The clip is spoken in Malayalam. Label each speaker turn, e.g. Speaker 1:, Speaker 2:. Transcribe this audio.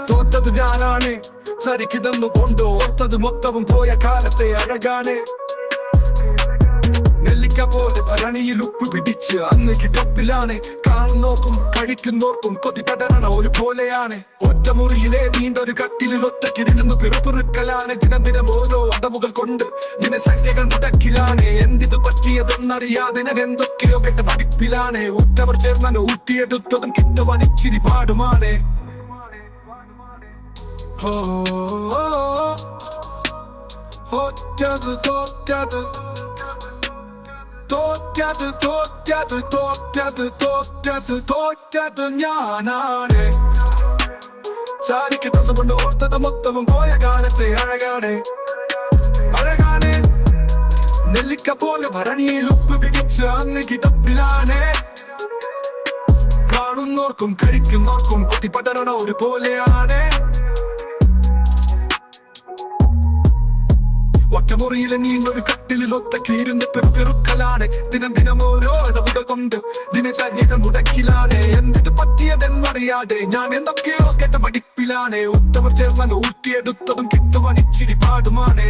Speaker 1: തോറ്റത് ഞാനാണ്, സരിക്കിടന്നു കൊണ്ട് ഓർത്തത് മൊത്തവും പോയ കാലത്തെ അഴകാണ്. നെല്ലിക്ക പോലെ ഭരണിയിൽ ഉപ്പ് പിടിച്ച് അന്ന് കിടപ്പിലാണ്. കാണുന്നോർക്കും കഴിക്കുന്നോർക്കും കൊതി പടരണ ഒരുപോലെയാണ്. ഒറ്റമുറിയിലെ നീണ്ടൊരു കട്ടിലിൽ ഒറ്റക്കിരുന്ന് പിറുപിറുക്കലാണ്. ദിനം ദിനം ഓരോ അടവുകൾ കൊണ്ട് ദിനചര്യകൾ മുടക്കിലാണ്. എന്തിത് പറ്റിയതെന്നറിയാതെ ഞാൻ എന്തൊക്കെയോ കെട്ട പഠിപ്പിലാണ്. ഉറ്റവർ ചേർന്നാണ് ഊട്ടിയെടുത്തതും കിട്ടുവാൻ ഇച്ചിരി പാടുമാണ്. തോറ്റത് തോറ്റത് തോറ്റത് തോറ്റത് തോറ്റത് തോറ്റത് തോറ്റത് ഞാനാണ്. സാരിക്ക് തന്നുകൊണ്ട് ഓർത്തത് മൊത്തവും പോയ കാലത്തെ അഴകാണ്. അഴകാണ്. നെല്ലിക്ക പോലെ ഭരണിയിൽ ഉപ്പ് പിടിച്ച് അന്ന് കിടപ്പിലാണ്. കാണുന്നോർക്കും കഴിക്കുന്നോർക്കും കൊതി പടരണ ഒരുപോലെയാണ്. ഒറ്റമുറിയിലെ നീണ്ടൊരു കട്ടിലിൽ ഒറ്റക്കിരുന്ന് പെറുക്കലാണ്. ദിനം ദിനം ഓരോ അടവുകൾ കൊണ്ട് ദിനചര്യകൾ മുടക്കിലാണ്. എന്തിത് പറ്റിയതെന്നറിയാതെ ഞാൻ എന്തൊക്കെയോ കേട്ട പഠിപ്പിലാണ്. ഉറ്റവർ ചേർന്നാൽ ഊട്ടിയെടുത്തതും കിട്ടുവാൻ ഇച്ചിരി പാടുമാണ്.